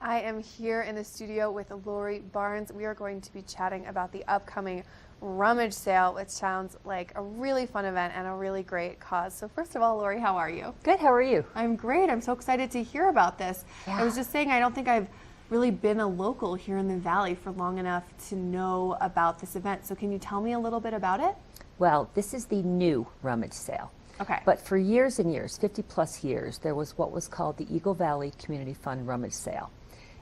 I am here in the studio with Lori Barnes. We are going to be chatting about the upcoming Rummage sale, which sounds like a really fun event and a really great cause. So first of all, Lori, how are you? Good, how are you? I'm great. I'm so excited to hear about this. Yeah. I was just saying, I don't think I've really been a local here in the Valley for long enough to know about this event. So can you tell me a little bit about it? Well, this is the new Rummage sale. Okay. But for years and years, 50 plus years, there was what was called the Eagle Valley Community Fund Rummage Sale.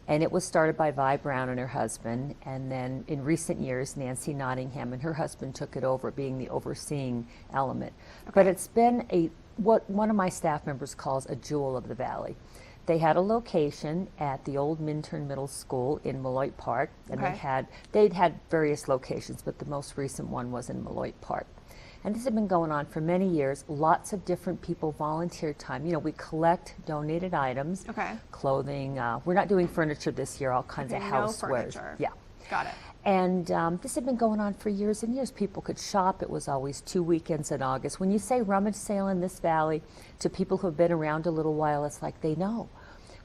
And it was started by Vi Brown and her husband, and then in recent years, Nancy Nottingham and her husband took it over, being the overseeing element. Okay. But it's been what one of my staff members calls a jewel of the Valley. They had a location at the old Minturn Middle School in Malloy Park, and okay. they'd had various locations, but the most recent one was in Malloy Park. And this had been going on for many years. Lots of different people volunteer time. You know, we collect donated items, okay. clothing. We're not doing furniture this year, all kinds of housewares. No furniture. Yeah. Got it. And this had been going on for years and years. People could shop. It was always 2 weekends in August. When you say rummage sale in this valley, to people who have been around a little while, it's like they know.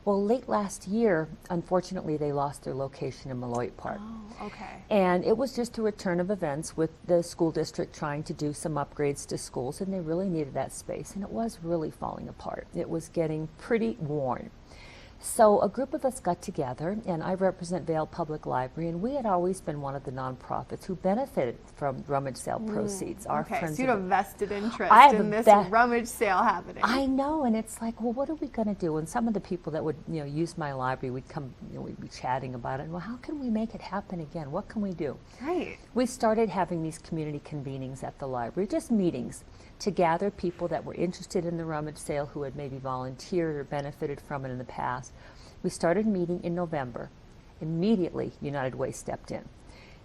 Well, late last year, unfortunately, they lost their location in Malloy Park. Oh, okay. And it was just a return of events with the school district trying to do some upgrades to schools, and they really needed that space, and it was really falling apart. It was getting pretty worn. So a group of us got together, and I represent Vail Public Library, and we had always been one of the nonprofits who benefited from rummage sale proceeds. Our okay, friends so you have a vested interest in this rummage sale happening. I know, and it's like, well, what are we going to do? And some of the people that would, use my library, we'd come, we'd be chatting about it. And, well, how can we make it happen again? What can we do? Right. We started having these community convenings at the library, just meetings to gather people that were interested in the rummage sale who had maybe volunteered or benefited from it in the past. We started meeting in November. Immediately, United Way stepped in.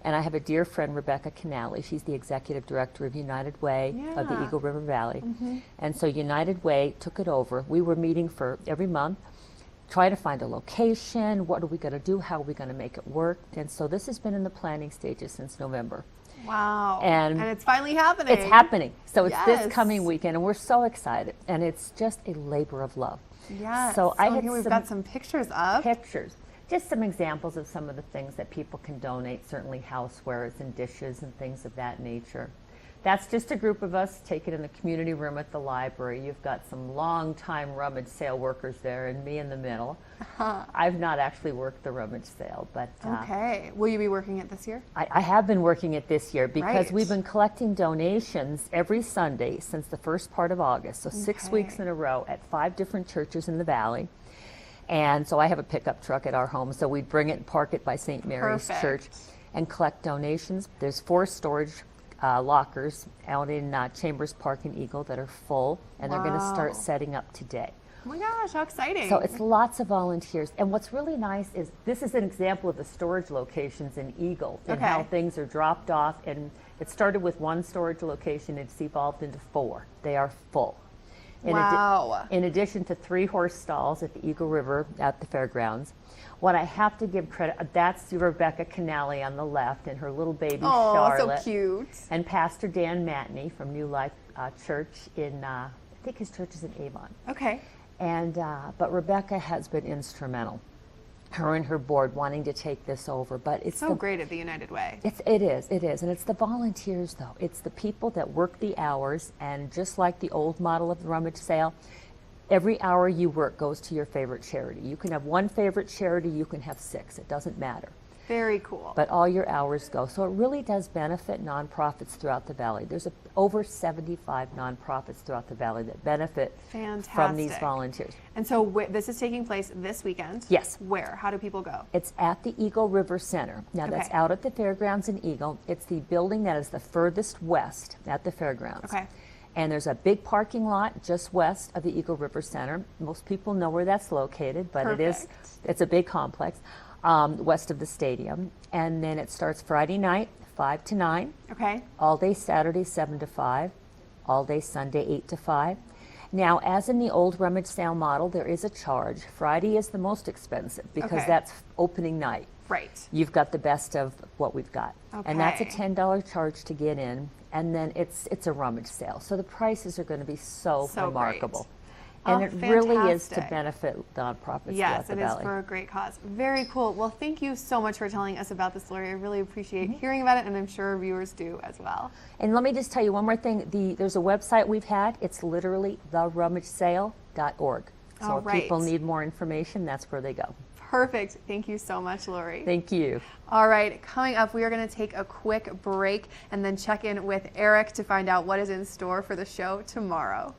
And I have a dear friend, Rebecca Canali. She's the executive director of United Way of the Eagle River Valley. Mm-hmm. And so United Way took it over. We were meeting for every month, trying to find a location. What are we going to do? How are we going to make it work? And so this has been in the planning stages since November. Wow. And it's finally happening. It's happening. So it's yes. this coming weekend, and we're so excited. And it's just a labor of love. Yes. So here we've got some pictures up. Pictures. Just some examples of some of the things that people can donate, certainly housewares and dishes and things of that nature. That's just a group of us taken in the community room at the library. You've got some long-time rummage sale workers there and me in the middle. I've not actually worked the rummage sale, but... okay. Will you be working it this year? I have been working it this year because right. we've been collecting donations every Sunday since the first part of August, so 6 weeks in a row at 5 different churches in the Valley. And so I have a pickup truck at our home, so we'd bring it and park it by St. Mary's Perfect. Church and collect donations. There's 4 storage lockers out in Chambers Park and Eagle that are full, and they're going to start setting up today. Oh my gosh, how exciting. So it's lots of volunteers. And what's really nice is this is an example of the storage locations in Eagle and how things are dropped off. And it started with 1 storage location. It's evolved into 4. They are full. In addition to 3 horse stalls at the Eagle River at the fairgrounds. What I have to give credit, that's Rebecca Canali on the left and her little baby Charlotte. Oh, so cute. And Pastor Dan Matney from New Life Church in, I think his church is in Avon. Okay. And, but Rebecca has been instrumental, her and her board wanting to take this over. But it's so great at the United Way. It is. And it's the volunteers, though. It's the people that work the hours, and just like the old model of the rummage sale, every hour you work goes to your favorite charity. You can have 1 favorite charity, you can have 6. It doesn't matter. Very cool. But all your hours go. So it really does benefit nonprofits throughout the Valley. There's over 75 nonprofits throughout the Valley that benefit from these volunteers. And so this is taking place this weekend? Yes. Where? How do people go? It's at the Eagle River Center. Now that's out at the fairgrounds in Eagle. It's the building that is the furthest west at the fairgrounds. Okay. And there's a big parking lot just west of the Eagle River Center. Most people know where that's located, but it's a big complex west of the stadium. And then it starts Friday night, 5 to 9. Okay. All day Saturday, 7 to 5. All day Sunday, 8 to 5. Now, as in the old rummage sale model, there is a charge. Friday is the most expensive because that's opening night. Right. You've got the best of what we've got. Okay. And that's a $10 charge to get in. And then it's a rummage sale. So the prices are going to be so remarkable. Great. And Oh, it really is to fantastic. benefit nonprofits throughout Yes, the it is valley. for a great cause. Very cool. Well, thank you so much for telling us about this, Lori. I really appreciate Mm-hmm. hearing about it, and I'm sure our viewers do as well. And let me just tell you one more thing. There's a website we've had. It's literally therummagesale.org. So All if right. people need more information, that's where they go. Perfect. Thank you so much, Lori. Thank you. All right, coming up, we are going to take a quick break and then check in with Eric to find out what is in store for the show tomorrow.